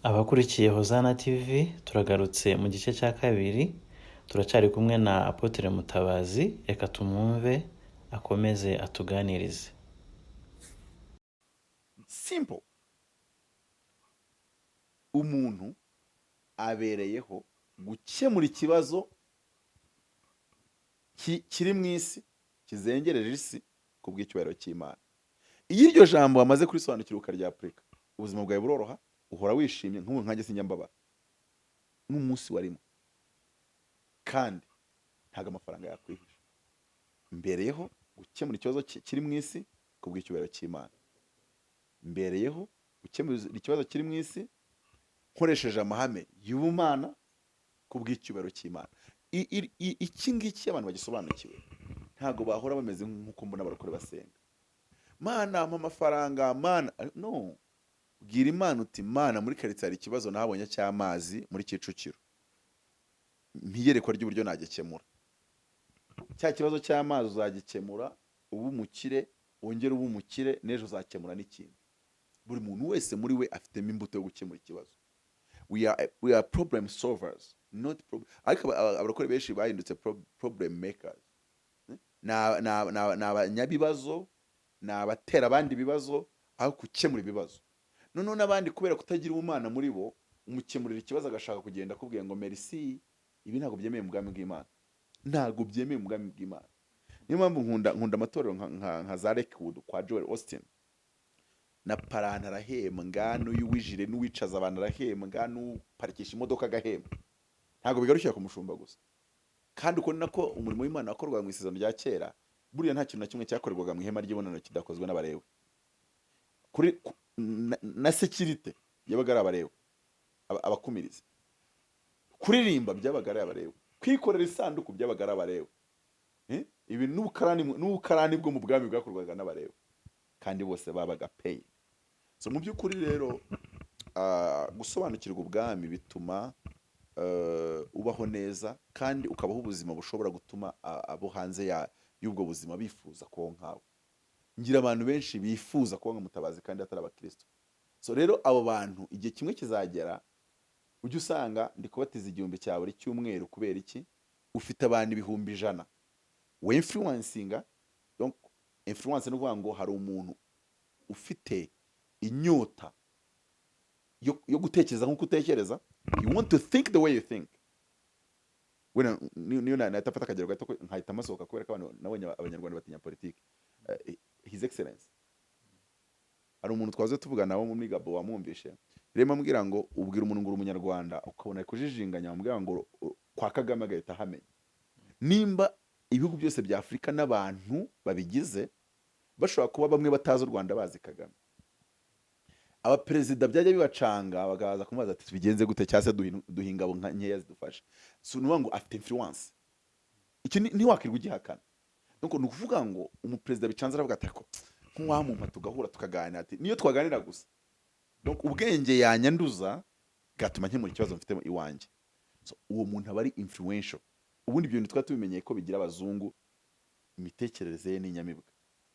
Abakurikiye Hozana TV turagarutse mu gice cya kabiri, turacyari kumwe na Apôtre Mutabazi, reka tumwumve akomeze atuganirize. Simple. Umuntu abereyeho gukemura ikibazo kiri mu isi, kizengereje isi ku bw'icyubahiro cy'Imana. Iyo iryo jambo wamaze kurisobanukira ukarya Afurika, ubuzima bwawe buroroha, uhora wishimye nk'ubu nkanjye sinyambabara n'umunsi warimo, kandi ntago amafaranga yakwihisha. Mbereyeho gukemura ikibazo kiri mu isi ku bw'icyubahiro cy'Imana. Mbereyeho gukemura ikibazo kiri mu isi nkoresheje amahame y'ubumana ku bw'icyubahiro cy'Imana. Iki ngiki abantu bagisobanukiwe ntago bahora bameze nk'uko mbona abarokore basenga. Mana mpa amafaranga, mana no. Bwira Imana uti Mana, muri karitsiye hari ikibazo nahabonye cy'amazi muri Kicukiro, mpiyerekwa ry'uburyo nagikemura. Cya kibazo cy'amazi uzagikemura, ubu umukire, wongere ubu umukire, n'ejo uzakemura n'ikindi. Buri muntu wese muri we afitemo imbuto yo gukemura ikibazo. We are problem solvers, not problem. Ariko abarokore benshi bahindutse problem makers. Na abanyabibazo, na abatera abandi bibazo aho gukemura ibibazo. None n'abandi kubera kutagira ubumana muri bo, umukemurira ikibazo agashaka kugenda akubwiye ngo merci, ibi ntago byemeye mu bwami bw'Imana. Ntago byemeye mu bwami bw'Imana. Niyo mpamvu nkunda amatorero nka za Lakewood kwa Joel Austin. Na paranta arahembwa, n'uyuwijire n'uwicaza abantu arahembwa, n'uparikisha imodoka agahembwa. Ntago bigarukira ku mushumba gusa. Kandi uko nako umurimo w'Imana wakorwaga mu isezerano rya kera, buriya nta kintu na kimwe cyakorerwaga mu ihema ry'ibonaniro kidakozwe n'abarewe. Kuri na security yabaga ari abarewe, abakumirizi. Kuririmba byabaga ari abarewe, kwikorera isanduku byabaga ari abarewe. Ibi n'ubukarani bwo mu bwami bwakorwaga n'abarewe, kandi bose babaga pay. So mu by'ukuri rero gusobanukirwa ubwami bituma ubaho neza, kandi ukabaho ubuzima bushobora gutuma abo hanze y'ubwo buzima bifuza kubaho nkawe. Ngira abantu benshi bifuza kuba nka Mutabazi kandi atari abakristo. So rero abo bantu igihe kimwe kizagera ujye usanga ndi kubatiza 1,000 cya buri cyumweru. Kubera iki? Ufite abantu 100,000 we influencinga. Donc influence no kuvuga ngo hari umuntu ufite inyota yo gutekereza nk'uko utekereza. You want to think the way you think. Wena niyo natafata akagero gato nkahita amasohoka kubera ko abantu nabonye abanyarwanda batinya politiki. His Excellence, hari umuntu twaze tuvuga nawo muri Gabo wamwumvishe, rema ambwira ngo ubwira umuntu ngo umunyarwanda ukabona kujijinganya, ambwira ngo kwa Kagame agahita hamenya. Nimba ibihugu byose bya Afurika n'abantu babigize bashobora kuba bamwe batazi u Rwanda bazi Kagame, aba president byajya bibacanga bagaza kumubaza ati bigenze gute cyase duhinga bo nkeya zidufasha. So nuvuga ngo afite influence, iki ntiwakirwa ugihakana. Donc ni ukuvuga ngo umuperezida bicanze aravuga ati ko nk'uwamumpa tugahura tukaganira, ati niyo twaganira gusa. Donc ubwenge yanyanduza gatuma nkemura ikibazo mfite iwanjye. So uwo muntu aba ari influential. Ubundi ibyo nitwa tubimenyeye ko bigira abazungu imitekerereze ye n'inyamibwa,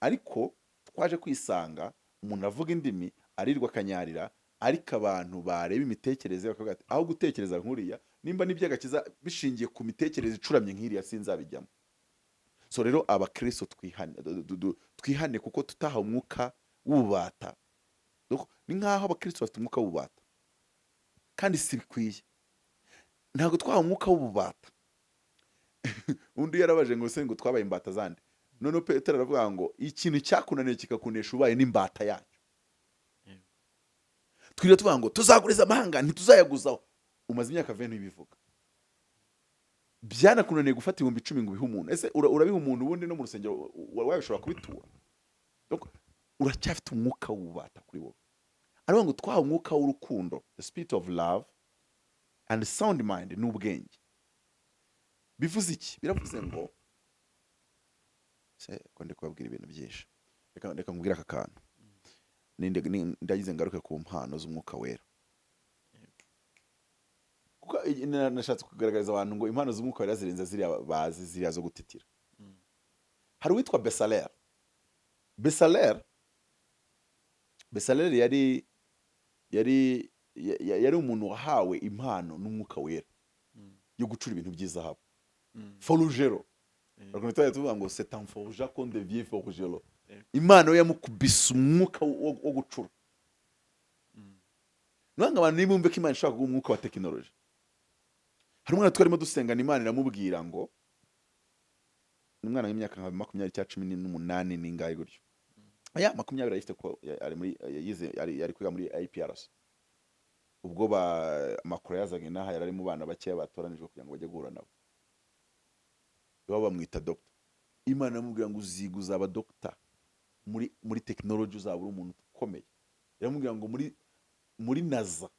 ariko twaje kwisanga umuntu avuga indimi arirwa kanyarira, ariko abantu bareba imitekerereze bakavuga ati aho gutekereza nkuriya, nimba n'ibyagakiza bishingiye ku mitekerereze icuramye nk'iriya sinzabijyamo. So rero abakristo twihane kuko tutaha umwuka w'ububata. Ni nkaho abakristo bafite umwuka w'ububata kandi si bikwiye. Ntago twaha umwuka w'ububata. Undi yarabaje ngo se ngo twabaye imbata zande. None Petero aravuga ngo ikintu cyakunaniye kikakunesha ubaye n'imbata yacyo. Twira tuvuga ngo tuzaguriza amahanga ntituzayaguzaho. Umaze imyaka 20 ibivuga. Byanakunaniye gufata 10,000 ngo bihe umuntu. Ese urabiha umuntu ubundi no mu rusengero wabishobora kubitura? Donc uracyafite umwuka w'ububata kuri wowe. Aravuga ngo twaha umwuka w'urukundo, the spirit of love and sound mind, n'ubwenge. Bivuze iki? Biravuze ngo se ko ndikubabwira ibintu byinshi. Reka nkubwira aka kantu. Ndagize ngaruke ku mpano z'umwuka wera. Kuko nashatse kugaragariza abantu ngo impano z'umwuka wera zirenze ziriya zo gutitira. Hari uwitwa Besalel yari yari umuntu wahawe impano n'umwuka wera yo gucura ibintu by'izahabu forugero bakunda twari tuvuga ngo c'est en forgeant qu'on devient forgeron. Imana yo yamukubise umwuka wo gucura. Nanga abantu nibumve ko Imana ishaka kuguha umwuka wa tekinoloji. Hari umwana twarimo dusengana Imana iramubwira ngo ni umwana w'imyaka nka 20-18 n'ingahe gutyo. Aya 20 arayifite ko ari muri yize ari kwiga muri IPRS. Ubwo amakuru yazanye naha yari mu bana bakeya batoranijwe kugira ngo bajye guhura nabo. Baba bamwita doctor. Imana yamubwira ngo uziguza aba doctor muri technology uzabura umuntu ukomeye. Yamubwira ngo muri NASA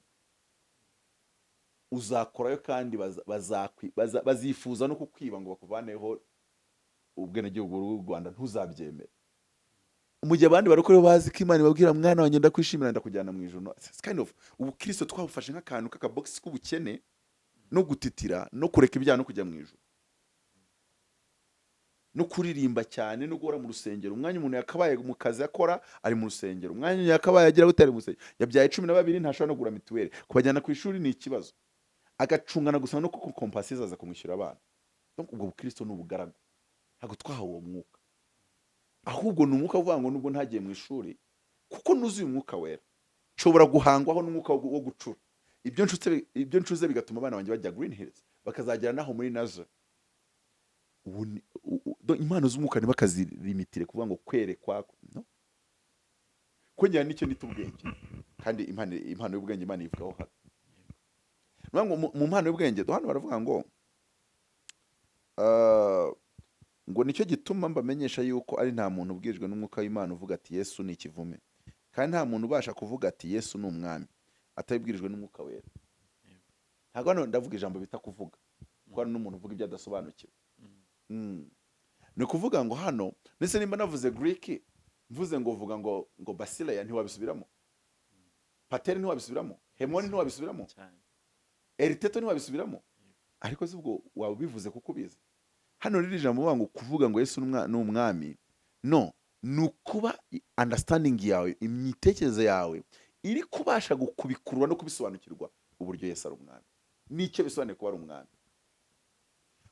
uzakorayo kandi bazifuza no kukwiba ngo bakuvaneho ubwenegihugu bw'u Rwanda ntuzabyemere. Mu gihe abandi barokore bazi ko Imana ibabwira mwana wanjye ndakwishimira ndakujyana mu ijuru. It's kind of ubukristo twabufashe nk'akantu k'akabox k'ubukene no gutitira no kureka ibyaha no kujya mu ijuru no kuririmba cyane no guhora mu rusengero. Umwanya umuntu yakabaye mu kazi akora ari mu rusengero, umwanya yakabaye agira gutera mu rusengero. Yabyaye 12 ntashobora no gura mituweli, kubajyana ku ishuri ni ikibazo, agacungana gusa no kuko kompasiyo aza kumwishyura abana. Donc ubwo bukristo ni ubugaragu, ntabwo twahawe uwo mwuka, ahubwo ni umwuka uvuga ngo nubwo ntagiye mu ishuri kuko nuzuye umwuka wera nshobora guhangwaho n'umwuka wo gucura. Ibyo ncuze bigatuma abana banjye bajya Green Hills bakazagera naho muri Nazareth. Impano z'umwuka ntibakazilimitire kuvuga ngo kwerekwa no kongera nicyo nita ubwenge, kandi impano y'ubwenge Imana ivugaho hano. Mu mpano y'ubwenge hano baravuga ngo nicyo gituma mbamenyesha yuko ari nta muntu ubwirijwe n'umwuka w'Imana uvuga ati Yesu ni ikivume, kandi nta muntu ubasha kuvuga ati Yesu ni umwami atabibwirijwe n'umwuka wera. Ntabwo hano ndavuga ijambo bita kuvuga, kuko hano n'umuntu uvuga ibyo adasobanukiwe. Ni kuvuga ngo hano ndetse nimba navuze Greek mvuze ngo vuga ngo Basileya ntiwabisubiramo, Pateri ntiwabisubiramo, Hemoni ntiwabisubiramo, Eriteto ntiwabisubiramo, ariko zubwo waba bivuze kuko ubizi. Hano riri jambo ngo kuvuga ngo Yesu ni umwami no nukuba understanding yawe, imyitekerezo yawe iri kubasha gukubikurwa no kubisobanukirwa uburyo Yesu ari umwami, nicyo bisobanuye kuba ari umwami.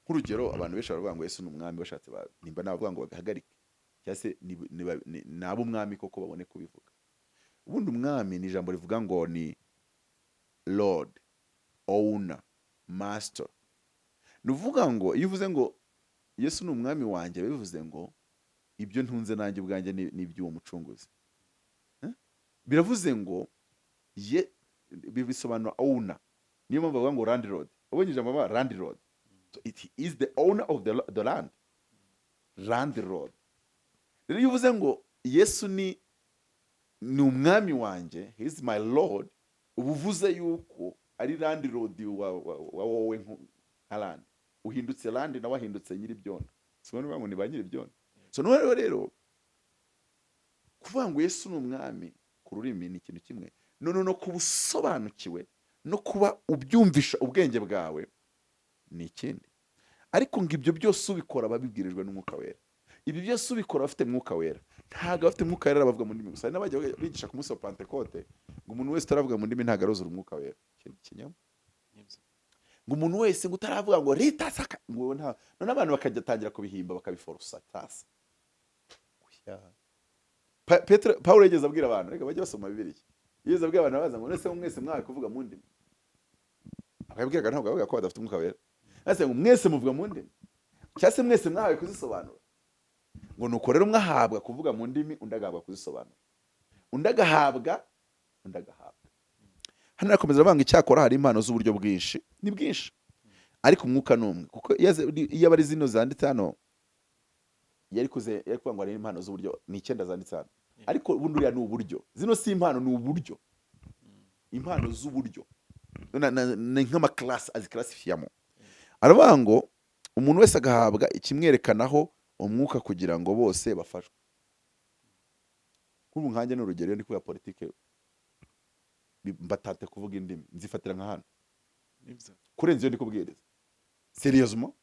Nk'urugero abantu benshi baravuga ngo Yesu ni umwami bashatse nimba navuga ngo babihagarike cyase nabo umwami koko babone kubivuga. Ubundi umwami ni ijambo rivuga ngo ni Lord, owner, master. Nuvuga ngo iyo uvuze ngo Yesu ni umwami wanjye bivuze ngo ibyo ntunze nanjye ubwanjye ni iby'uwo mucunguzi. Biravuze ngo bisobanura owner, niyo mpamvu bavuga ngo landlord. Ubonye ijambo ba landlord, so it is the owner of the land, landlord. Rero iyo uvuze ngo Yesu ni umwami wanjye, he is my Lord, ubuvuze yuko ari landlord wa wowe nka land, uhindutse land na wahindutse nyiri byondo. Sibona ngo ni ba nyiri byondo. So rero kuvuga ngo Yesu ni umwami ku rurimi ni ikintu kimwe, no kubusobanukiwe no kuba ubyumvisha ubwenge bwawe ni ikindi. Ariko ngo ibyo byose ubikora babibwirijwe n'umwuka wera. Ibi byose ubikora bafite mwuka wera. Ntago bafite mwuka wera bavuga mu ndimi gusa. N'abajya bigisha ku munsi wa Pentecote ngo umuntu wese utaravuga mu ndimi ntago arozura umwuka wera. Kinyama. Ngo umuntu wese ngo utaravuga ngo rita saka ngo nta none abantu bakajya tangira kubihimba bakabiforosa tasa. Paulo yigeze abwira abantu reka bajye basoma Bibiliya. Yigeze abwira abantu baza ngo nese mwese mwawe kuvuga mu ndimi. Akabwira ntabwo avuga ko badafite umwuka wera. Ase ngo mwese muvuga mu ndimi cyase mwese mwahawe kuzisobanura. Ngo nuko rero mwahabwa kuvuga mu ndimi undagahabwa kuzisobanura, undagahabwa. Hano nakomeza banga icyakora hari impano z'uburyo bwinshi, ni bwinshi ariko umwuka numwe, kuko iyo abari zino zanditse hano yari kuvuga ngo ari impano z'uburyo ni 9 zanditse hano, ariko ubundi uriya ni uburyo. Zino si impano, ni uburyo, impano z'uburyo ni nk'ama class aziclassifiyamo. Aravuga ngo umuntu wese agahabwa ikimwerekanaho umwuka kugira ngo bose bafashwe. Nk'ubu nkanjye n'urugero ndi kuya politike mbatate kuvuga indimi nzifatira nka hano kurenza iyo ndi kubwiriza seriousement.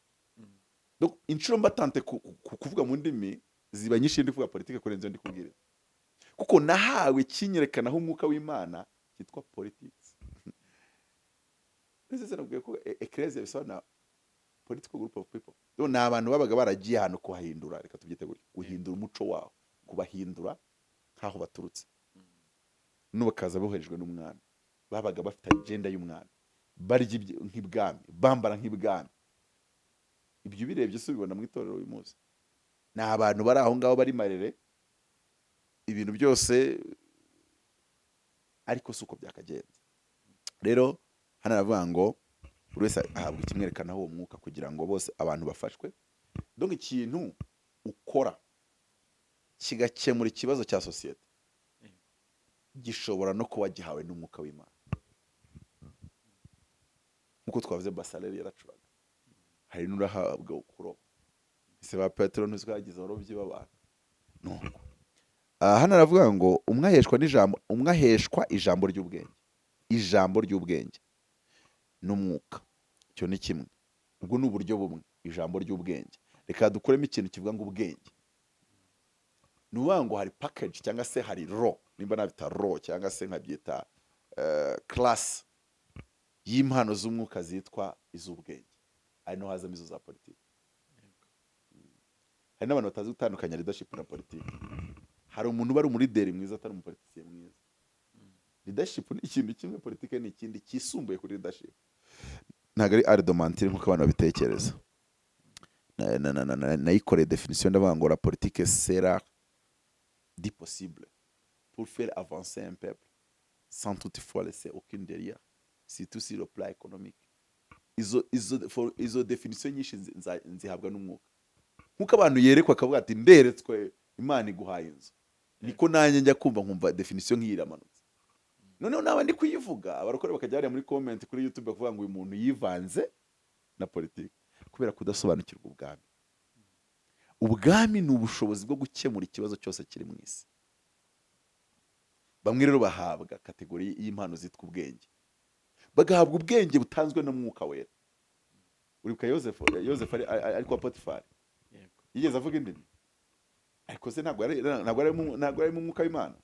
Donc inshuro mbatante kuvuga mu ndimi ziba nyinshi ndi kuvuga politike kurenza iyo ndi kubwiriza, kuko nahawe kinyerekanaho umwuka w'Imana cyitwa politics. ndetse nabwiye ko ecclesia bisobanura political group of people. Rero ni abantu babaga baragiye ahantu kuhahindura, reka tubyite gutya, guhindura umuco wawo, kubahindura nk'aho baturutse, n'ubakaza boherejwe n'umwami, babaga bafite agenda y'umwami, barya nk'ibwami, bambara nk'ibwami. Ibyo birebye se ubibona mu itorero uyu munsi, ni abantu bari aho ngaho bari marere ibintu byose, ariko si uko byakagenze. Rero hano aravuga ngo buri wese ahabwa ikimwerekanaho uwo mwuka kugira ngo bose abantu bafashwe. Donc ikintu ukora kigakemura ikibazo cya sosiyete gishobora no kuba gihawe n'umwuka w'Imana. Nkuko twavuze Basaleli yaracuraga, hari n'urahabwa kuroba. Ese ba Petero ntuzwagize abarobyi b'abantu. Nuko hano aravuga ngo umwe aheshwa ijambo ry'ubwenge. Ijambo ry'ubwenge n'umwuka, cyo ni kimwe. Ubwo ni uburyo bumwe, ijambo ry'ubwenge. Reka dukuremo ikintu kivuga ngo ubwenge. Nuvuga ngo hari package cyangwa se hari raw, nimba nabita raw cyangwa se nkabyita class y'impano z'umwuka zitwa iz'ubwenge. Ari no hazamo izo za politiki. Hari n'abantu batazi gutandukanya leadership na politiki. Hari umuntu bari umuleader mwiza atari umupolitician mwiza. Leadership ni ikintu kimwe, politiki ni ikindi kisumbuye kuri leadership. Ntabwo ari ardomantire nk'uko abantu babitekereza. Nayikoreye definition ndavuga ngo la politique sera dit possible pour faire avancer un peuple sans toutefois laisser aucune derrière, surtout sur le plan économique. Izo definition nyinshi nzihabwa n'umwuka. Nkuko abantu yerekwa akavuga ati nderetswe Imana iguhaye inzu, niko nanjye njya kumva nkumva definition nk'iyi iramanutse. Noneho nawe ndi kuyivuga, abarokore bakajya hariya muri comment kuri YouTube bakuvuga ngo uyu muntu yivanze na politiki kubera kudasobanukirwa ubwami. Ubwami ni ubushobozi bwo gukemura ikibazo cyose kiri mu isi. Bamwe rero bahabwa kategori y'impano zitwa ubwenge, bagahabwa ubwenge butanzwe n'umwuka wera. Uribuka Yosefu ari kwa Potifari, yigeze avuga indimi, ariko se ntabwo ari mu mwuka w'Imana.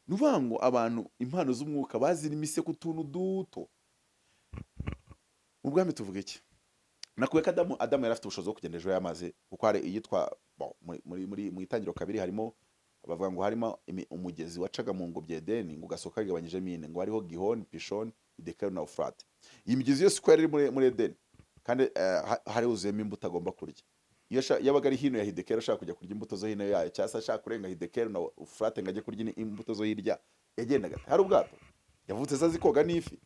Nuvuga ngo abantu impano z'umwuka bazi n'imise ku tuntu duto. Mu bwami tuvuga iki? Nakuye ko Adamu yari afite ubushobozi bwo kugenda hejuru y'amazi, kuko hari iyitwa mu itangiro kabiri harimo bavuga ngo harimo umugezi wacaga mu ngobyi Edeni ngo ugasohoka bigabanyije mine, ngo hariho Gihoni, Pishoni, Idekari na Ufurate. Iyi migezi yose uko yari muri Edeni, kandi hari huzuyemo imbuto agomba kurya. Iyo yabaga ari hino ya Hidekeri ashaka kujya kurya imbuto zo hino yayo, cyangwa se ashaka kurenga Hidekeri na Ufurate ngo ajye kurya imbuto zo hirya, yagendaga. Hari ubwato, yavutse azi koga n'ifi.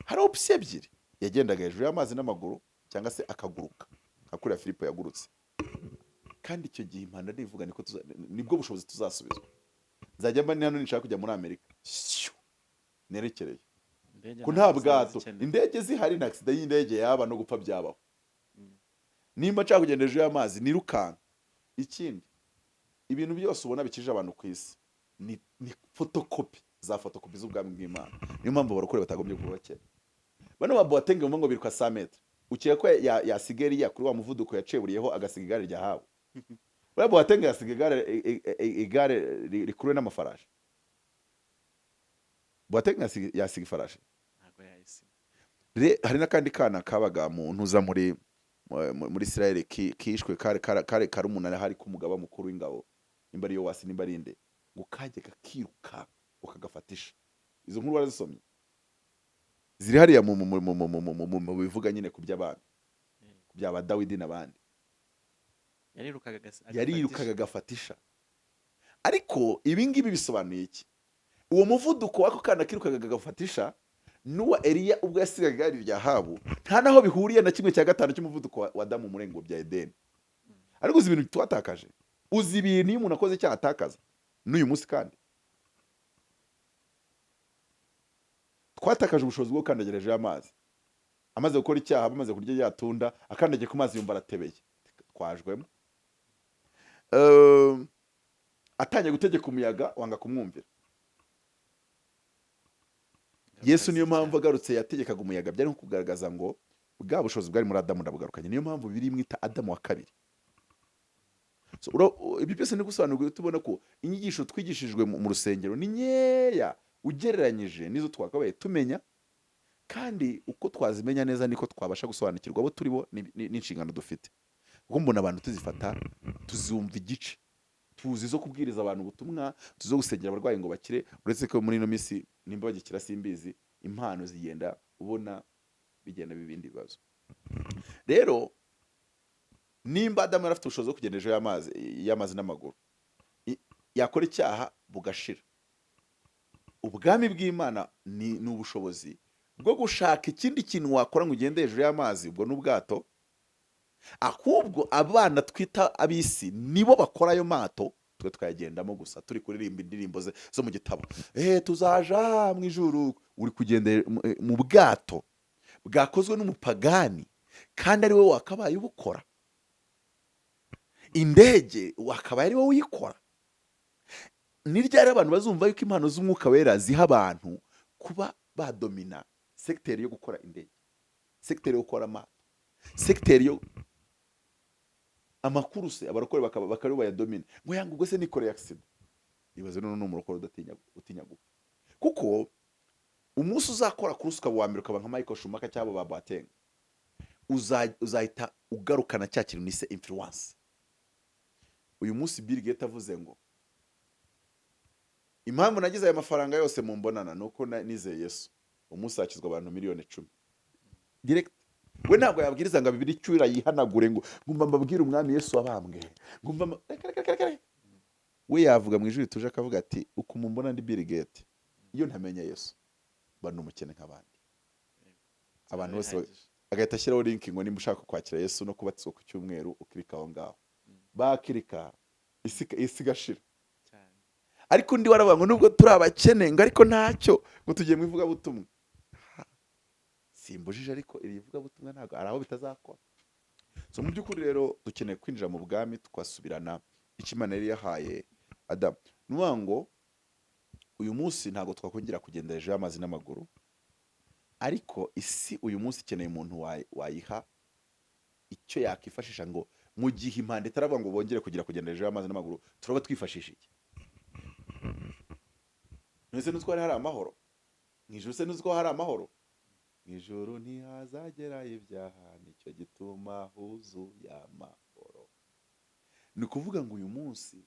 Hari option ebyiri, yagendaga hejuru y'amazi n'amaguru cyangwa se akaguruka nka kuriya Filipo yagurutse. Kandi icyo gihe impanda nivuga nibwo bushobozi tuzasubizwa. Nzajya mba ni hano nishaka kujya muri Amerika, nerekereye ko nta bwato, indege zihari na accident y'indege yaba no gupfa byabaho. Nimba nshaka kugenda hejuru y'amazi nirukanka. Ikindi, ibintu byose ubona bikije abantu ku isi ni photocopy za photocopy z'ubwami bw'Imana. Niyo mpamvu abarokore batagombye kubakera. Bano baboatenge ngo biri kwa 100 metres, ukeka ko yasigariya kuri wa muvuduko yaceburiyeho agasiga igare rya hawe. Bano boatenge yasiga igare rikuruwe n'amafarashi. Boatenge yasiga ifarashi ntabwo yahise. Hari n'akandi kana kabaga mu ntuza muri Israel kishwe kare umunara hari ku mugaba mukuru w'ingabo, nimba ari yo wasi nimba ari inde, ngo kajye kakiruka ukagafatisha. Izo nkuru warazisomye? Ziri hariya mu bivuga nyine ku by'abana, ku byaba Dawidi n'abandi. Yarirukaga agafatisha. Ariko ibi ngibi bisobanuye iki? Uwo muvuduko wako kana kirukaga agafatisha n'uwa Eliya ubwo yasigaga igare rya Ahabu nta naho bihuriye na 1/5 cy'umuvuduko wa Adamu mu rengo bya Edeni. Ariko uzi ibintu twatakaje, uzi ibintu iyo umuntu akoze cyaha atakaza n'uyu munsi. Kandi twatakaje ubushobozi bwo kandagira hejuru y'amazi. Amaze gukora icyaha, amaze kurya yatunda, akandagiye ku mazi yumva aratebeye, twajwemo. Atanye gutegeka umuyaga wanga kumwumvira. Yesu niyo mpamvu agarutse yategekaga umuyaga, byari nko kugaragaza ngo bwa bushobozi bwari muri Adamu ndabugarukanye. Niyo mpamvu biri mwita Adamu wa kabiri. So ibyo byose ni gusobanurwa tubona ko inyigisho twigishijwe mu rusengero ni nyeya ugereranyije n'izo twakabaye tumenya, kandi uko twazimenya neza niko twabasha gusobanukirwa abo turi bo n'inshingano dufite. Kuko mbona abantu tuzifata, tuzumva igice, tuzi zo kubwiriza abantu ubutumwa, tuzi zo gusengera abarwayi ngo bakire, uretse ko muri ino minsi nimba bagikira simbizi, impano zigenda ubona bigenda bibindi bibazo. Rero nimba Adamu yari afite ubushobozi bwo kugenda hejuru y'amazi n'amaguru, yakora icyaha bugashira, ubwami bw'Imana ni ubushobozi bwo gushaka ikindi kintu wakora ngo ugende hejuru y'amazi, ubwo n'ubwato, ahubwo abana twita ab'isi nibo bakora ayo mato, twe twayagendamo gusa turi kuririmba indirimbo zo mu gitabo, tuzaja mu ijuru, uri kugenda mu bwato bwakozwe n'umupagani kandi ari wowe wakabaye ubukora. Indege wakabaye ari wowe uyikora. Ni ryari abantu bazumva yuko impano z'umwuka wera ziha abantu kuba badomina sekiteri yo gukora indege, sekiteri yo gukora amato, sekiteri yo amakuruse, abarokore bakaba bayadomina, ngo yanga ubwo se nikoreye accident. Ibaze none umurokore utinya gupfa, kuko umunsi uzakora kuruse ukaba wa mbere ukaba nka Michael Schumacher cyangwa ba Boateng, uzahita ugarukana cya kintu nise influence. Uyu munsi Bill Gates avuze ngo impamvu nagize aya mafaranga yose mu mbonana nuko nizeye Yesu, umunsi hakizwa abantu miliyoni 10 direct. We ntabwo yabwiriza ngo bibiri cyura yihanagure ngo ngumva mbabwira umwami Yesu wabambwe, ngumva we yavuga mu ijuru tuje akavuga ati uko mumbona ndi Bill Gates, iyo ntamenye Yesu bano umukene nk'abandi. Abantu bose agahita ashyiraho link ngo nimba ushaka kwakira Yesu no kubatizwa ku cyumweru, ukirika aho ngaho bakirika isi gashira. Ariko ndi waravuga ngo nubwo turi abakene ngo ariko ntacyo ngo tugiye mu ivuga butumwa. Simbujije, ariko iri ivuga butumwa ntabwo araho bitazakora. So mu by'ukuri rero dukeneye kwinjira mu bwami, twasubirana icyo Imana yari yahaye Adamu. Nuvuga ngo uyu munsi ntabwo twakongera kugenda hejuru y'amazi n'amaguru, ariko isi uyu munsi ikeneye umuntu wayiha icyo yakifashisha ngo mu gihe impande itaravuga ngo bongere kugenda hejuru y'amazi n'amaguru, turaba twifashisha iki? Nese nuzko hari amahoro mu ijuru, se nuzko hari amahoro mu ijuru, ntihazagera ibyaha, nicyo gituma huzuye amahoro. Ni kuvuga ngo uyu munsi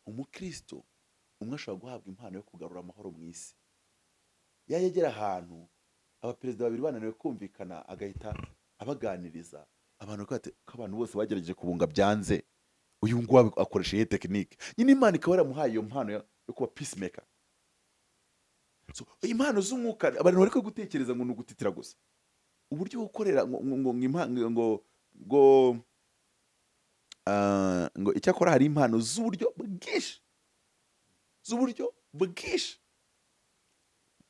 umukristo umwe ashobora guhabwa impano yo kugarura amahoro mu isi. Yagera ahantu abaperezida babiri bananiwe kumvikana, agahita abaganiriza abantu ko abantu bose bagerageje kubunga byanze, uyu nguyu akoresha iyi tekinike nyine. Imana ikaba yaramuhaye iyo mpano yo kuba peacemaker. So impano z'umwuka abantu bari gutekereza ngo nugutitira gusa, uburyo gukorera ngo icyakora hari impano z'uburyo bwinshi,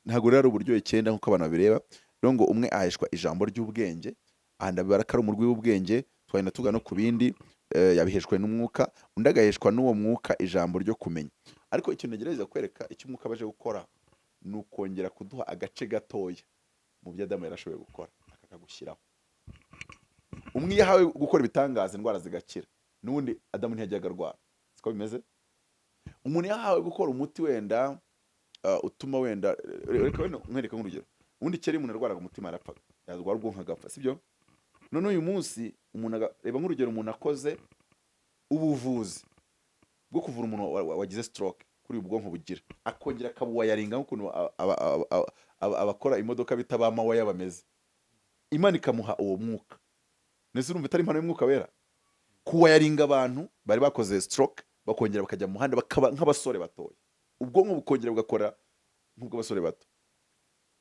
ntabwo rero uburyo icyenda nk'uko abantu babireba. Rero ngo umwe aheshwa ijambo ry'ubwenge, ahandi abara mu rw'ubwenge, twagenda tugana no ku bindi, yabiheshwe n'umwuka, undi agaheshwa n'uwo mwuka ijambo ryo kumenya. Ariko icyo ntegereza kwereka icyo umwuka baje gukora ni ukongera kuduha agace gatoya mu byo Adamu yarashoboye gukora, akakagushyiraho. Umwe yahawe gukora ibitangaza indwara zigakira, n'undi Adamu ntiyajyaga arwara. Siko bimeze. Umuntu yahawe gukora umuti wenda utuma wenda, reka nkwereka nk'urugero, ubundi kera umuntu arwaraga umutima arapfaga, yarwara ubwonko agapfa, sibyo? None uyu munsi umuntu reba nk'urugero, umuntu akoze ubuvuzi bwo kuvura umuntu wagize stroke kuri ubwonko bugira, akongera akabuwayaringa nk'ukuntu abakora imodoka bita ba mawaya bameze. Imana ikamuha uwo mwuka. Nese urumva itari impano y'umwuka wera? Kuwayaringa abantu bari bakoze stroke bakongera bakajya mu muhanda bakaba nk'abasore batoya, ubwonko bukongera bugakora nk'ubw'abasore bato.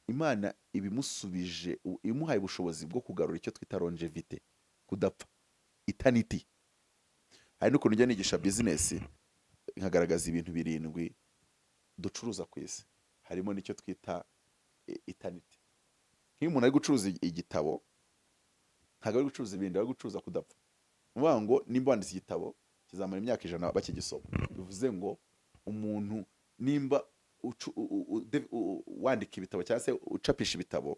Imana ibimusubije, imuhaye ubushobozi bwo kugarura icyo twita longevity, kudapfa, eternity. Hari n'ukuntu njya nigisha business nkagaragaza ibintu 7 ducuruza ku isi, harimo n'icyo twita eternity. Nk'iyo umuntu ari gucuruza igitabo, ntabwo ari gucuruza ibindi, ari gucuruza kudapfa. Uvuga ngo nimba wanditse igitabo kizamara imyaka 100 bakigisoma, bivuze ngo umuntu nimba wandika ibitabo cyangwa se ucapisha ibitabo,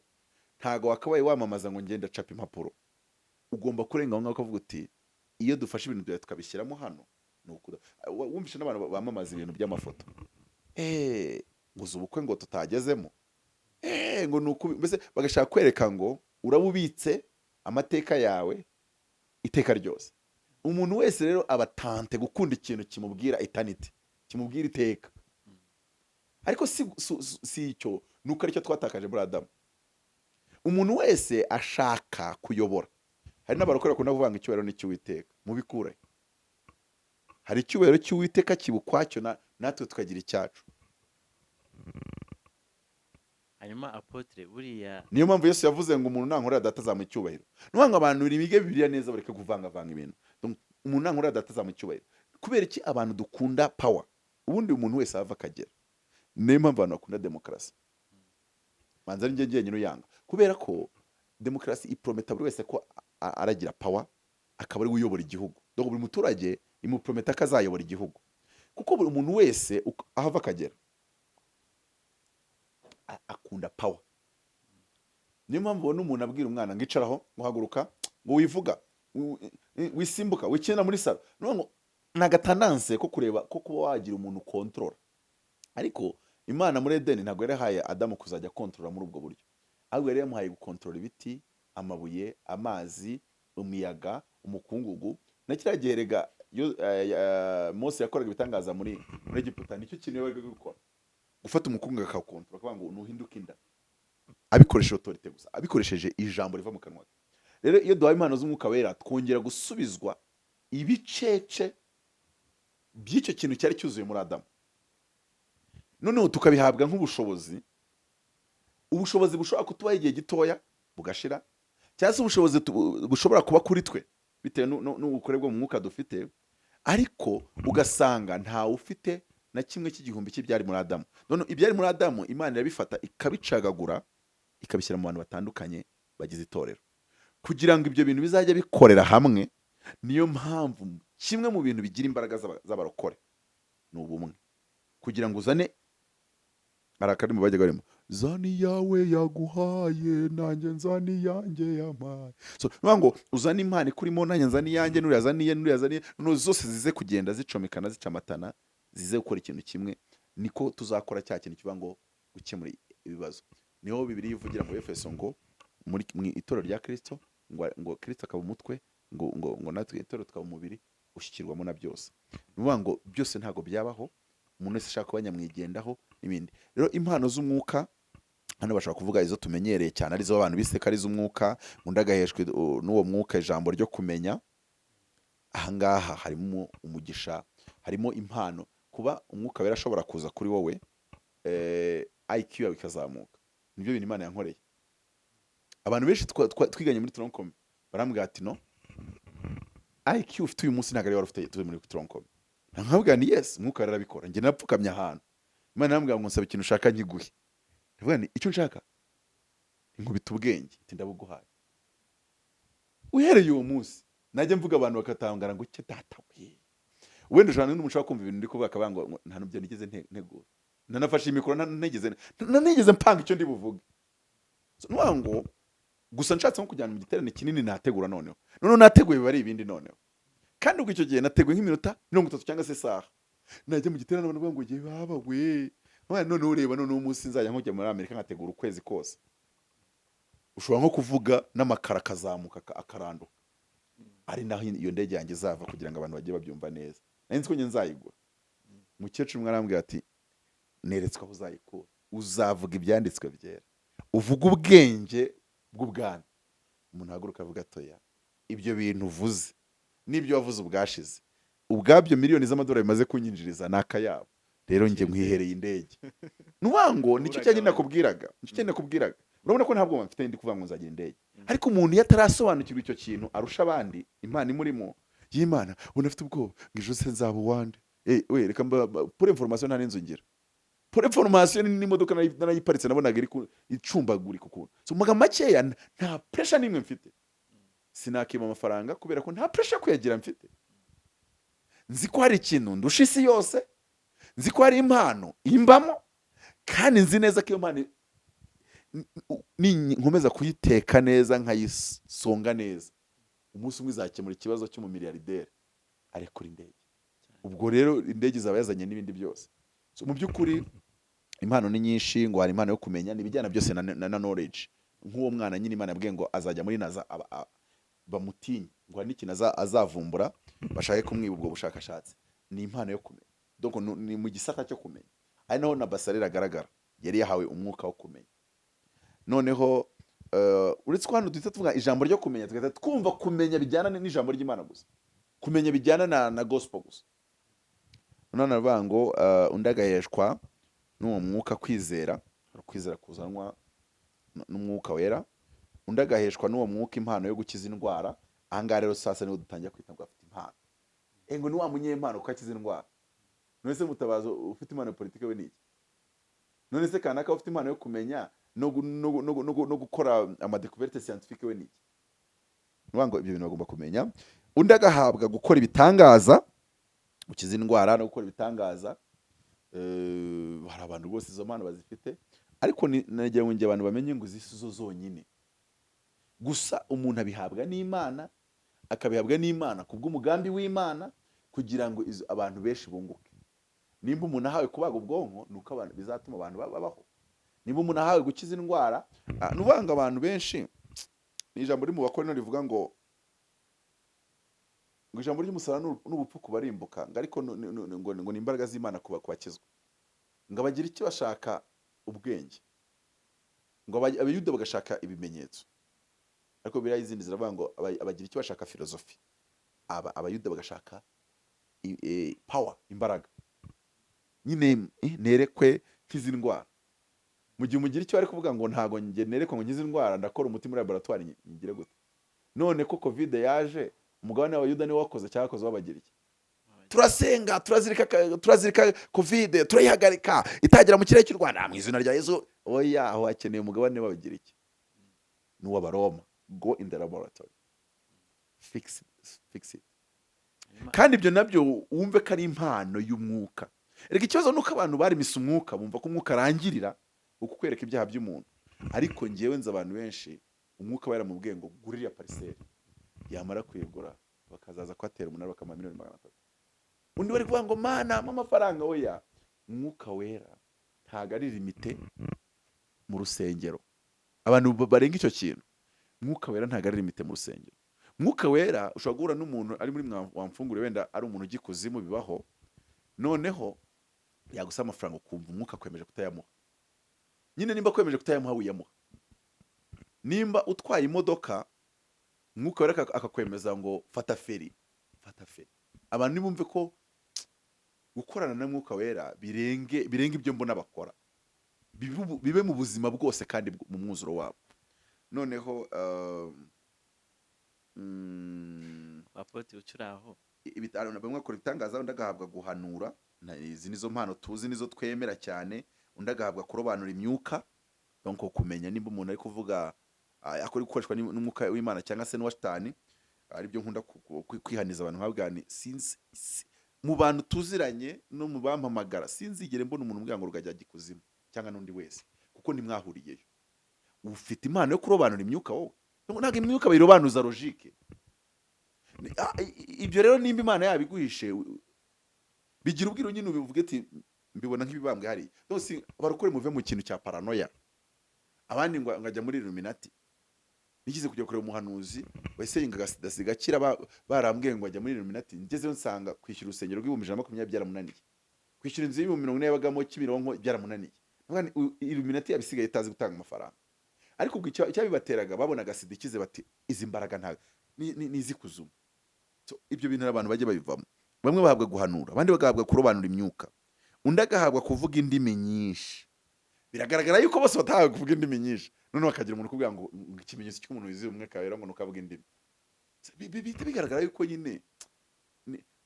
ntago wakabaye wamamaza ngo ngenda capa impapuro. Ugomba kurenga aho ngaho ukavuga uti iyo dufashe ibintu byawe tukabishyiramo hano, wumvishe n'abantu bamamaza ibintu by'amafoto, ngo uzi ubukwe ngo tutagezemo, ngo ni uku, mbese bagashaka kwereka ngo urabubitse amateka yawe iteka ryose. Umuntu wese rero aba tante gukunda ikintu kimubwira eternity, kimubwira iteka, ariko si icyo, nuko aricyo twatakaje muri Adamu. Umuntu wese ashaka kuyobora. Hari n'abarokora bakunda kuvuga ngo icyubahiro ni icy'Uwiteka, mubikure. Hari icyubahiro cy'Uwiteka kibukwacyo, natwe tukagira icyacu. hanyuma Apôtre buriya Niyo mpamvu Yesu yavuze ngo umuntu nankorera data azamuha icyubahiro. Nuhanga abantu bige Bibiliya neza, bareke kuvangavanga ibintu. Umuntu nankorera data azamuha icyubahiro. Kubera iki abantu dukunda power? Ubundi umuntu wese ava akagera. Niyo mpamvu abantu bakunda demokarasi. Manza ari njye nyine uyanga. Kubera ko demokarasi iprometa buri wese ko aragira power, akaba ari uyobora igihugu. Donc buri muturage imuprometa ko azayobora igihugu. Kuko buri muntu wese ahava akagera akunda power. Niyo mpamvu ubona umuntu abwira umwana ngo icaraho, muhaguruka, ngo wivuga, wisimbuka, wikina muri salo. Ngo nagatandanse ko kureba ko kuba wagira umuntu control. Ariko Imana muri Edeni ntabwo yarahaye Adamu kuzajya controla muri ubwo buryo. Ahubwo yari yamuhaye gukontrola ibiti, amabuye, amazi, umuyaga, umukungugu. Na kiriya gihe rega Mose yakoraga ibitangaza muri Egiputa, nicyo kintu yabaga gukora. Gufata umukungugu akawukontrola, akavuga ngo nuhinduke inda. Abikoresheje autorité gusa, abikoresheje ijambo riva mu kanwa. Rero iyo duhaye impano z'Umwuka Wera, twongera gusubizwa ibicece by'icyo kintu cyari cyuzuye muri Adamu. Noneho tukabihabwa nk'ubushobozi. Ubushobozi bushobora kutubaho igihe gitoya bugashira, cyangwa se ubushobozi bushobora kuba kuri twe bitewe n'ubukore bwo mu mwuka dufite, ariko ugasanga ntawe ufite na kimwe cy'igihumbi cy'ibyari muri Adamu. None ibyari muri Adamu Imana irabifata ikabicagagura, ikabishyira mu bantu batandukanye bagize itorero, kugira ngo ibyo bintu bizajya bikorera hamwe. Niyo mpamvu kimwe mu bintu bigira imbaraga z'abarokore ni ubumwe, kugira ngo uzane arakari mu bajyaga barimo zani yawe yaguhaye nanjye nzani yanjye yampaye. So ngo uzane impano ikurimo, nanjye nzani yanjye, nuriya zaniye, nuriya zaniye, no zose zize kugenda zicomekana zicamatana, zize gukora ikintu kimwe. Niko tuzakora cya kintu kiba ngo gukemura ibibazo. Niho Bibiliya ivugira mu Efeso ngo muri itorero rya Kristo, ngo Kristo akaba umutwe, ngo natwe itorero tukaba umubiri ushyikirwamo na byose. Nivuga ngo byose ntago byabaho, umuntu wese ashaka kuba nyamwigendaho n'ibindi. Rero impano z'umwuka hano bashaka kuvuga izo tumenyereye cyane, arizo abantu biseka ari z'umwuka, undi agaheshwe n'uwo mwuka ijambo ryo kumenya. Ahangaha harimo umugisha, harimo impano. Kuba Umwuka Wera ashobora kuza kuri wowe, IQ yawe ikazamuka. Nibyo bintu Imana yankoreye. Abantu benshi twiganye muri Troncome barambwira ati no, IQ ufite uyu munsi ntabwo ari wari ufite tuzi muri Troncome. Nkabwira ni yes, Umwuka Wera arabikora. Njye napfukamye ahantu, Imana yambwira ngo nsaba ikintu ushaka nkiguhe. Ndavuga nti icyo nshaka inkubita ubwenge, ati ndabuguhaye. Uhereye uwo munsi najya mvuga abantu bakatangara ngo cye data we. Wenda jana n'umuntu ushaka kumva ibintu ndi kuvuga akabanga ngo nta nubyo nigeze ntegura. Nanafashe imikoro nanigeze mpanga icyo ndi buvuge. Nuwa ngo gusa nshatse nko kujyana mu giterane kinini nategura noneho. Noneho nateguye bari ibindi noneho. Kandi ubwo icyo gihe nateguye nk'iminota 30 cyangwa se saha. Najya mu giterane abantu bavuga ngo giye baba we. None ureba none umunsi nzajya nkujya muri Amerika nkategura ukwezi kose. Ushobora nko kuvuga n'amakara kazamuka akaranduka. Ari naho iyo ndege yanjye zava kugira ngo abantu bagiye babyumva neza. Nari nzi ko nzayigura. Mukecuru mwarambwira ati neretswe aho uzayikura. Uzavuga ibyanditswe byera. Uvuga ubwenge bw'ubwami. Umuntu haguruka avuga atoya. Ibyo bintu uvuze n'ibyo wavuze ubwashize. Ubwabyo miliyoni z'amadolari bimaze kunyinjiriza nakayabo. Rero njye nkwihereye indege. Nuwango nicyo cyanye nakubwiraga. Nicyo cyane nakubwiraga. Urabona ko ntabwo mfite ndi kuvuga ngo nzagira indege. Ariko umuntu yatarasobanukirwa icyo kintu arusha abandi impano imurimo y'Imana, unafite ubwoba ngijo se nzaba wande. We reka pour information nta n'inzu ngira. Pour information n'imodoka narayiparitse nabonaga iri icumbagurika ukuntu. So magambo makeya nta pressure nimwe mfite. Sinakima amafaranga kubera ko nta pressure kuyagira mfite. Nzi ko hari ikintu ndusha isi yose, nzi ko hari impano imbamo, kandi nzi neza ko iyo mpano nkomeza kuyiteka neza nkayisonga neza, umunsi umwe izakemura ikibazo cy'umumiliyarderi arekura indege. Ubwo rero indege izaba yazanye n'ibindi byose. So mu by'ukuri impano ni nyinshi, ngo hari impano yo kumenya, n'ibijyana byose na knowledge. Nk'uwo mwana nyine Imana yabwiye ngo azajya muri naza bamutinye, ngo hari n'ikintu azavumbura bashake kumwiba ubwo bushakashatsi. Ni impano yo kumenya, donc ni mu gisata cyo kumenya. Ari naho na Basareli agaragara, yari yahawe umwuka wo kumenya. Noneho uretse ko hano duhita tuvuga ijambo ryo kumenya, tugahita twumva kumenya bijyana n'ijambo ry'Imana gusa, kumenya bijyana na gospel gusa. None aravuga ngo undi agaheshwa n'uwo mwuka kwizera kuzanwa n'umwuka wera, undi agaheshwa n'uwo mwuka impano yo gukiza indwara. Ahangaha rero sasa niho dutangira kwita ngo afite impano. Ngo ni wa munyempano ko akiza indwara. None se Mutabazi ufite impano ya politike we niki? None se kanaka ufite impano yo kumenya no gukora amadécouverte scientifique we niki? Nuvuga ngo ibyo bintu bagomba kumenya. Undi agahabwa gukora ibitangaza, gukiza indwara no gukora ibitangaza. Hari abantu bose izo mpano bazifite, ariko nagira ngo abantu bamenye ngo zisi zo zonyine. Gusa umuntu abihabwa n'Imana, akabihabwa n'Imana kubw'umugambi w'Imana, kugira ngo abantu benshi bunguke. Nimba umuntu ahawe kubaga ubwonko, nuko abantu bizatuma abantu babaho. Nimba umuntu ahawe gukiza indwara, nubanga abantu benshi. Ni ijambo riri mu Bakora rivuga ngo ijambo ry'umusaraba n'ubupfu kubarimbuka, ngo ariko ngo ni imbaraga z'Imana kubakizwa. Ngo abagira icyo bashaka ubwenge, ngo abayuda bagashaka ibimenyetso, ariko biriya izindi ziravuga ngo abagira icyo bashaka filozofi, abayuda bagashaka power, imbaraga. Nyine nerekwe nk'izi ndwara. Mu gihe umugira icyo ari kuvuga ngo ntago nge nerekwe ngo nkizi indwara, ndakora umuti muri laboratoire ngire gute? None ko covid yaje, umugabane w'abayuda niwe wakoze cyakoze wabagira iki? Turasenga, turazirika covid, turayihagarika itagera mu kirere cy'u Rwanda mu izina rya Yesu. Oya, aho akeneye umugabane w'abagira iki? N'uw'Abaroma. Go in the laboratory, fix it. Kandi ibyo nabyo wumve ko ari impano y'umwuka. Erega ikibazo nuko abantu bari misa umwuka, bumva ko umwuka arangirira ukukwereka ibyaha by'umuntu. Ariko ngewe nzi abantu benshi umwuka baramubwiye ngo gurira parcelle, yamara kwigura bakazaza kwatera umunara bakama $300,000. Undi bari kuvuga ngo mana amafaranga. Oya, umwuka wera ntago ari limite mu rusengero. Abantu barenga icyo kintu. Mwuka wera ntago ari limite mu rusengero. Mwuka wera ushobora guhura n'umuntu ari muri wamfungure, wenda ari umuntu ugikuzimu, bibaho. Noneho yagusaba amafaranga ukumva umwuka kwemeje kutayamuha. Nyine nimba kwemeje kutayamuha wiyamuha. Nimba utwaye imodoka, mwuka wera akakwemeza ngo fata feri. Abantu nibumve ko gukorana na mwuka wera birenge ibyo mbona bakora, bibe mu buzima bwose kandi mu mwuzuro wabo. Noneho Apôtre ucuraho ibitaro na bamwe bakora ibitangaza, undi agahabwa guhanura. Izi nizo mpano tuzi, nizo twemera cyane. Undi agahabwa kurobanura imyuka, donc kumenya nimba umuntu ari kuvuga akora gukoreshwa n'umwuka w'Imana cyangwa se n'uwa Satani. Ari byo nkunda kwihaniza abantu nkabwani, sinzi mu bantu tuziranye no mu bampamagara sinzigere mbona umuntu umbwira ngo rugajya gikuzimu cyangwa n'undi wese, kuko ntimwahuriyeyo. Ufite impano yo kurobanura imyuka wowe, ntabwo imyuka bayirobanuza logique. Ibyo rero nimba Imana yabiguhishe, bigira ubwiro nyine ubivuge ati mbibona nk'ibibambwe hari. Dose barukore muve mu kintu cya paranoia. Abandi ngo ngajya muri Illuminati. Nikize kujya kureba umuhanuzi wese ingagasiga kira barambwiye ngo ajya muri Illuminati. Ngezeyo nsanga kwishyura urusengero rw'120 byaramunaniye, kwishyura inzu y'40 yabagamo Kimironko byaramunaniye. Illuminati yabisigaye itazi gutanga amafaranga. Ariko ubwo icyabibateraga babonaga sida ikize, bati izi mbaraga nta nizi kuzuma. So ibyo bintu abantu bajye babivamo. Bamwe bahabwa guhanura, abandi bagahabwa kurobanura imyuka, undi agahabwa kuvuga indimi nyinshi. Biragaragara yuko bose batahabwa kuvuga indimi nyinshi. None bakagira umuntu kubwira ngo ikimenyetso cy'umuntu wiziye umwe kabera ngo nukavuga indimi. Bigaragara yuko nyine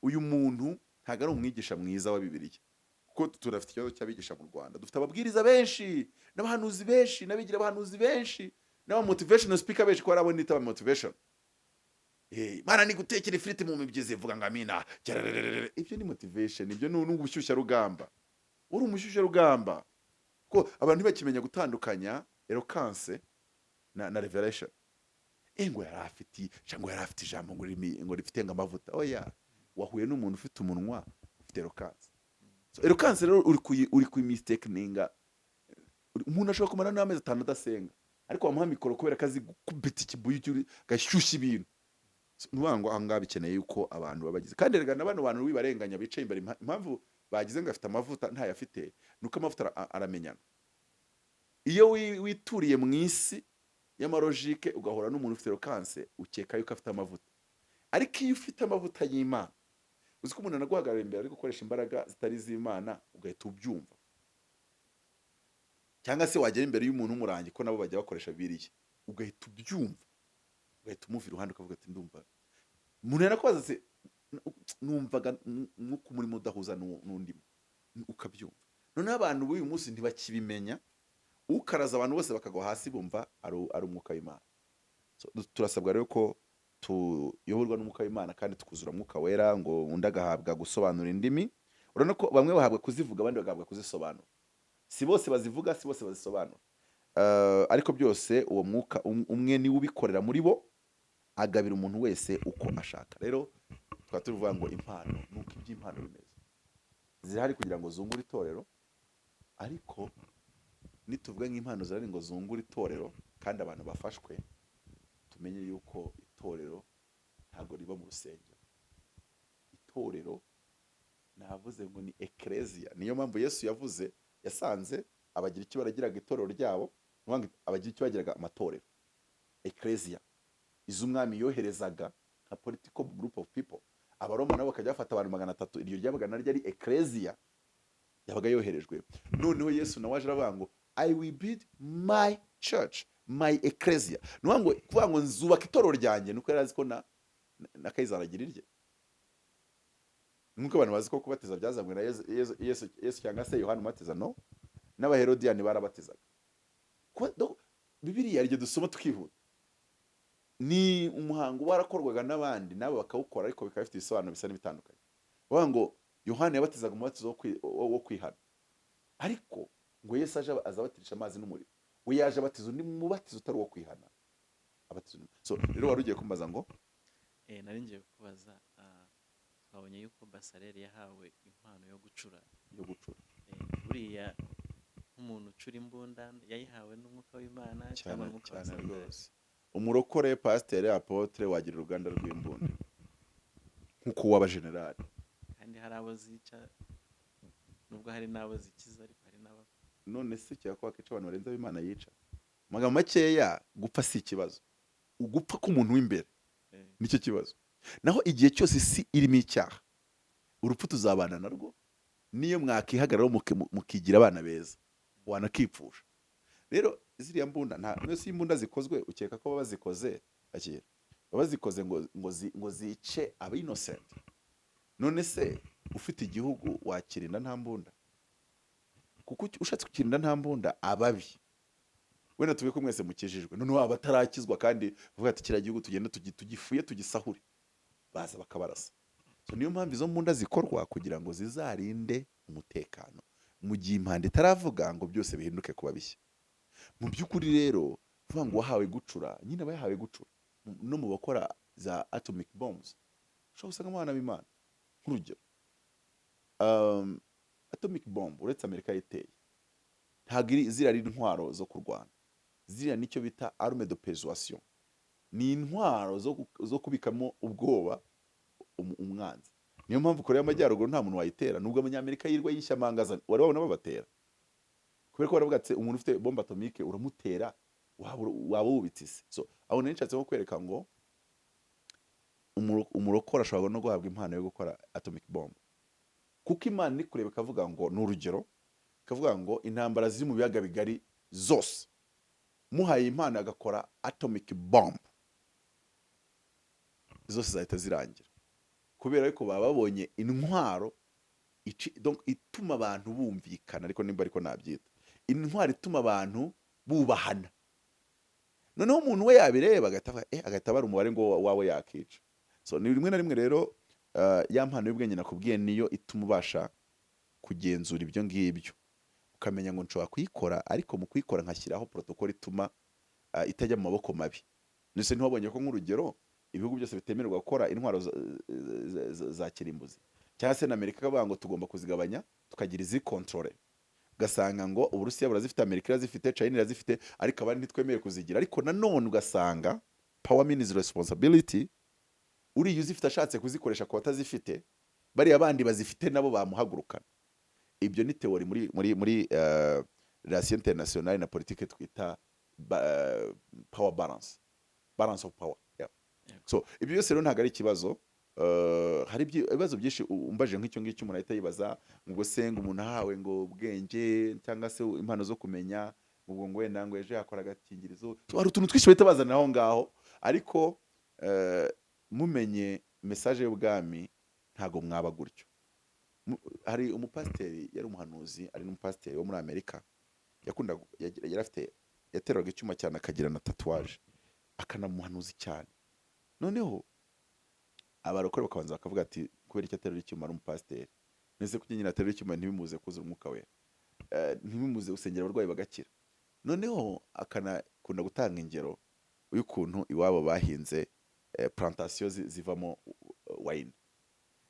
uyu muntu ntago ari umwigisha mwiza wa Bibiliya. Kuko turafite ikibazo cy'abigisha mu Rwanda. Dufite ababwiriza benshi, n'abahanuzi benshi, n'abigira abahanuzi benshi, n'aba motivational speaker benshi, ko arabona itaba motivation. Mana ni gutekera ifiriti mu mibyizi vuga ngo amina. Ibyo ni motivation, ibyo ni ubushyushya rugamba. Uri umushyushya rugamba. Ko abantu ntibakimenya gutandukanya eloquence na revelation. Ngo yarafiti cyangwa yarafite ijambo ngo rifite ngamavuta. Oya, wahuye n'umuntu ufite umunwa ufite eloquence. So eloquence rero uri ku mistake ninga umuntu ashobora kumara n'amezi 5 adasenga, ariko wamuha mikoro kubera ko azi gukubita ikibuye gashyushya ibintu. Ni ukuvuga ngo aha ngaha bikeneye yuko abantu baba bagize, kandi erega na bano bantu wibarenganya bicaye imbere, impamvu bagize ngo afite amavuta ntayo afite, ni uko amavuta aramenyana. Iyo wituriye mu isi y'amarojike ugahura n'umuntu ufite eloquence, ukeka yuko afite amavuta, ariko iyo ufite amavuta y'Imana, uzi ko umuntu anaguhagarara imbere ari gukoresha imbaraga zitari iz'Imana, ugahita ubyumva. Cyangwa se wagera imbere y'umuntu umurangi ko nabo bajya bakoresha Bibiliya, ugahita ubyumva, ugahita umuva iruhande ukavuga ati ndumva. Umuntu yarakubaza se numvaga nk'uko umurimo udahuza n'undimo, ukabyumva. Noneho abantu b'uyu munsi ntibakibimenya, ukaraza abantu bose bakagwa hasi bumva ari umwuka w'Imana. Turasabwa rero ko tuyoborwa n'umwuka w'Imana kandi tukuzura umwuka wera, ngo undi agahabwa gusobanura indimi. Urabona ko bamwe bahabwa kuzivuga abandi bagahabwa kuzisobanura. Si bose bazivuga, si bose bazisobanura. Ariko byose uwo mwuka umwe niwe ubikorera muri bo, agabira umuntu wese uko ashaka. Rero tukaba tuvuga ngo impano, nuko iby'impano bimeze, zirahari kugira ngo zungure itorero, ariko nituvuga nk'impano zirahari ngo zungure itorero kandi abantu bafashwe, tumenye yuko itorero ntabwo riba mu rusengero. Itorero navuze ngo ni ecclesia. Niyo mpamvu Yesu yasanze abagira icyo baragiraga itorero ryabo, abagira icyo bagiraga amatorero, ecclesia. Iz'umwami yoherezaga nka political group of people. Abaroma nabo bakajya bafata abantu 300, iryo ryabaga naryo ari ecclesia yabaga yoherejwe. Noneho Yesu nawe aje aravuga ngo I will build my church, my ecclesia. Kuvuga ngo nzubaka itorero ryanjye, nuko yarazi ko na Kayizari agira irye. Nuko abantu bazi ko kubatiza byazanywe na Yesu cyangwa se Yohana Umubatiza, no, n'abaherodiyani barabatizaga. Bibiliya yaryo dusoma tukihuta, ni umuhango warakorwaga n'abandi nabo bakawukora, ariko bikaba bifite ibisobanuro bisa n'ibitandukanye. Bavuga ngo Yohana yabatizaga umubatizo wo kwihana, ariko ngo Yesu aje azabatirisha amazi n'umuriro, we yaje abatiza undi mubatizo utari uwo kwihana, abatizo. So rero wari ugiye kumbaza ngo nari ngiye kubaza, twabonye yuko Basareli yahawe impano yo gucura. Buriya nk'umuntu ucura imbunda yayihawe n'umwuka w'Imana cyangwa umwuka wa Satani? Umurokore, pasiteri, apotre wagira uruganda rw'imbunda nk'uko waba generali, kandi hari abo zica, nubwo hari n'abo zikiza, ariko hari n'abo. None se cyangwa ko akica abantu barenze ab'Imana yica? Magambo makeya, gupfa si ikibazo, ugupfa k'umuntu w'imbere nicyo kibazo. Naho igihe cyose isi irimo icyaha, urupfu tuzabana narwo, niyo mwakihagararaho mukigira abana beza, wanakipfusha. Rero ziriya mbunda, none se imbunda zikozwe ukeka ko baba bazikoze akira, baba bazikoze ngo zice aba innocent. None se ufite igihugu wakirinda nta mbunda? Kuko ushatse kukirinda nta mbunda, ababi wenda tuvuge ko mwese mukijijwe, none waba atarakizwa kandi uvuga ati kiriya gihugu tugenda tugifuye tugisahure, baza bakabarasa. So niyo mpamvu izo mbunda zikorwa kugira ngo zizarinde umutekano, mu gihe impande itaravuga ngo byose bihinduke kuba bishya. Mu by'ukuri rero vuga ngo wahawe gucura, nyine abayahawe gucura no mu bakora za atomic bombs, ushobora gusanga abana b'Imana. Nk'urugero, atomic bomb uretse Amerika yiteye, ntabwo ziriya ari intwaro zo kurwana, ziriya nicyo bita arme de persuasion. Ni intwaro zo kubikamo ubwoba umwanzi. Niyo mpamvu Korea y'Amajyaruguru nta muntu wayitera, nubwo Abanyamerika yirwa yishyamangaza, wari wabona babatera, kubera ko baravuga ati umuntu ufite bombe atomike uramutera waba wubitse isi. So aho nishatse nko kwereka ngo umurokora ashobora no guhabwa impano yo gukora atomic bomb, kuko Imana ni kureba ikavuga ngo n'urugero, ikavuga ngo intambara ziri mu biyaga bigari zose muhaye impano agakora atomic bomb, zose zahita zirangira, kubera yuko baba babonye intwaro ituma abantu bumvikana, ariko nimba ariko nabyita intwaro ituma abantu bubahana. Noneho umuntu we yabireba agahita bara umubare ngo wawe yakica. So ni rimwe na rimwe rero ya mpano y'ubwenge nakubwiye niyo ituma ubasha kugenzura ibyo ngibyo, ukamenya ngo nshobora kuyikora, ariko mu kuyikora nkashyiraho protocol ituma itajya mu maboko mabi. Nise ntiwabonye ko nk'urugero ibihugu byose bitemererwa gukora intwaro za kirimbuzi, cyangwa se na Amerika kavuga ngo tugomba kuzigabanya tukagira izi control. ugasanga ngo Uburusiya burazifite, Amerika irazifite, China irazifite, ariko abandi ntitwemeye kuzigira. Ariko nanone ugasanga power means responsibility, uriya uzifite ashatse kuzikoresha ku batazifite, bariya bandi bazifite nabo bamuhagurukana. Ibyo ni teori muri relation internationale na politique twita power balance of power. Yeah. So ibyo byose rero ntabwo ari ikibazo. Hari ibibazo byinshi umbaje nk'icyo ngicyo umuntu ahita yibaza ngo senga umuntu ahawe ngo ubwenge cyangwa se impano zo kumenya ngo wenda ngo ejo yakora agakingirizo. Hari utuntu twinshi bahita bazana aho ngaho, ariko mumenye message y'ubwami ntago mwaba gutyo. Hari umupasiteri yari umuhanuzi, ari n'umupasiteri wo muri Amerika, yateraga icyuma cyane akagira na tatuwaje, akanamuhanuzi cyane. Noneho abarokore bakabanza bakavuga ati kubera icyo aterura icyuma ari umupasiteri, nese kuko nyine aterura icyuma ntibimuze kuzura umwuka wera, ntibimuze usengera abarwayi bagakira. Noneho akanakunda gutanga ingero y'ukuntu iwabo bahinze plantation zivamo wine.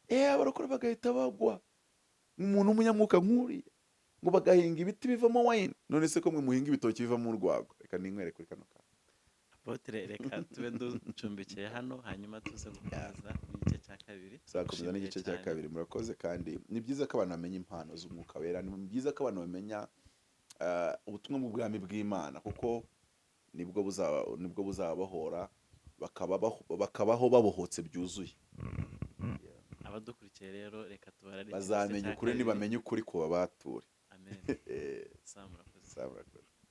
Abarokore bagahita bagwa, umuntu w'umunyamwuka nk'uriya ngo bagahinga ibiti bivamo wine, none se ko mwe muhinga ibitoki bivamo urwagwa. Reka ninywere kuri kano kantu. Apotre, reka tube ducumbikiye hano, hanyuma tuze gukomeza n'igice cya kabiri. Tuzakomeza n'igice cya kabiri. Murakoze. Kandi ni byiza ko abantu bamenya impano z'umwuka wera, ni byiza ko abantu bamenya ubutumwa bw'ubwami bw'Imana, kuko nibwo buzababohora bakabaho babohotse byuzuye. Abadukurikiye rero reka tubarare bazamenye ukuri, nibamenye ukuri kuba bature. Amen. Samurakoze.